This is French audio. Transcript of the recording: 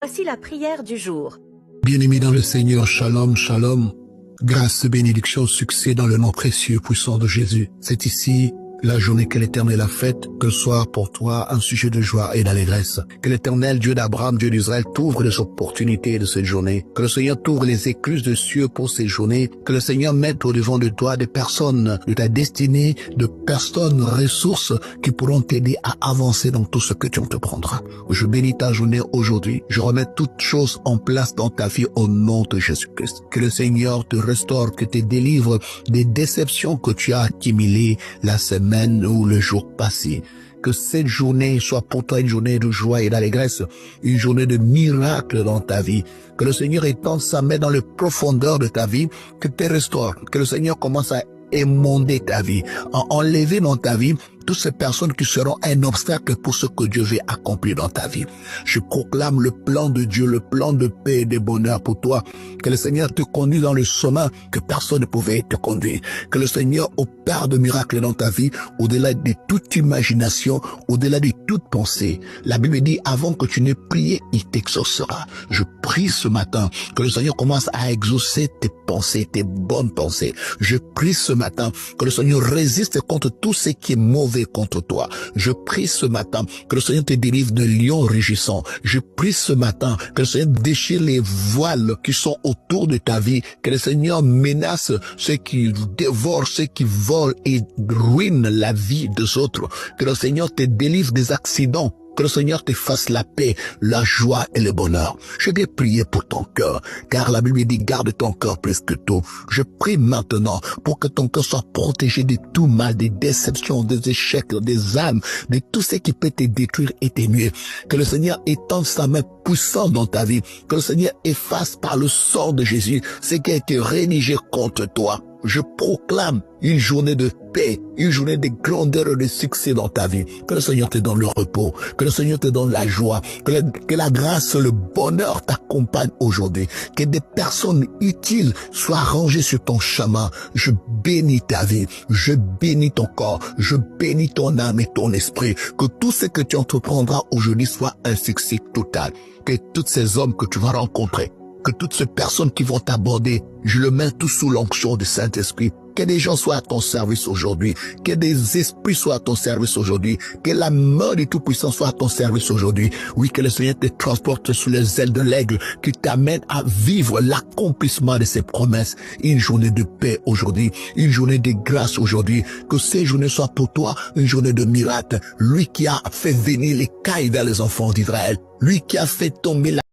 Voici la prière du jour. Bien-aimés dans le Seigneur, shalom, shalom. Grâce, bénédiction, succès dans le nom précieux, puissant de Jésus. C'est ici la journée que l'Éternel a faite, que soit pour toi un sujet de joie et d'allégresse. Que l'Éternel, Dieu d'Abraham, Dieu d'Israël, t'ouvre les opportunités de cette journée. Que le Seigneur t'ouvre les écluses de cieux pour ces journées. Que le Seigneur mette au-devant de toi des personnes de ta destinée, de personnes ressources qui pourront t'aider à avancer dans tout ce que tu entreprendras. Je bénis ta journée aujourd'hui. Je remets toutes choses en place dans ta vie au nom de Jésus-Christ. Que le Seigneur te restaure, que te délivre des déceptions que tu as accumulées la semaine ou le jour passé. Que cette journée soit pour toi une journée de joie et d'allégresse, une journée de miracle dans ta vie. Que le Seigneur étende sa main dans les profondeurs de ta vie, que te restaure, que le Seigneur commence à émonder ta vie, à enlever dans ta vie toutes ces personnes qui seront un obstacle pour ce que Dieu veut accomplir dans ta vie. Je proclame le plan de Dieu, le plan de paix et de bonheur pour toi. Que le Seigneur te conduise dans le chemin que personne ne pouvait te conduire. Que le Seigneur opère de miracles dans ta vie, au-delà de toute imagination, au-delà de toute pensée. La Bible dit, avant que tu n'aies prié, il t'exaucera. Je prie ce matin que le Seigneur commence à exaucer tes pensées, tes bonnes pensées. Je prie ce matin que le Seigneur résiste contre tout ce qui est mauvais contre toi. Je prie ce matin que le Seigneur te délivre de lions rugissants. Je prie ce matin que le Seigneur déchire les voiles qui sont autour de ta vie, que le Seigneur menace ceux qui dévorent, ceux qui volent et ruinent la vie des autres, que le Seigneur te délivre des accidents. Que le Seigneur te fasse la paix, la joie et le bonheur. Je vais prier pour ton cœur, car la Bible dit garde ton cœur plus que tout. Je prie maintenant pour que ton cœur soit protégé de tout mal, des déceptions, des échecs, des âmes, de tout ce qui peut te détruire et te nuire. Que le Seigneur étende sa main puissante dans ta vie. Que le Seigneur efface par le sang de Jésus ce qui a été rédigé contre toi. Je proclame une journée de paix, une journée de grandeur et de succès dans ta vie. Que le Seigneur te donne le repos, que le Seigneur te donne la joie, que la grâce et le bonheur t'accompagnent aujourd'hui. Que des personnes utiles soient rangées sur ton chemin. Je bénis ta vie, je bénis ton corps, je bénis ton âme et ton esprit. Que tout ce que tu entreprendras aujourd'hui soit un succès total. Que tous ces hommes que tu vas rencontrer, que toutes ces personnes qui vont t'aborder, je le mets tout sous l'onction du Saint-Esprit. Que des gens soient à ton service aujourd'hui. Que des esprits soient à ton service aujourd'hui. Que la main du Tout-Puissant soit à ton service aujourd'hui. Oui, que le Seigneur te transporte sous les ailes de l'aigle, qui t'amène à vivre l'accomplissement de ses promesses. Une journée de paix aujourd'hui, une journée de grâce aujourd'hui. Que ces journées soient pour toi une journée de miracle. Lui qui a fait venir les cailles vers les enfants d'Israël. Lui qui a fait tomber la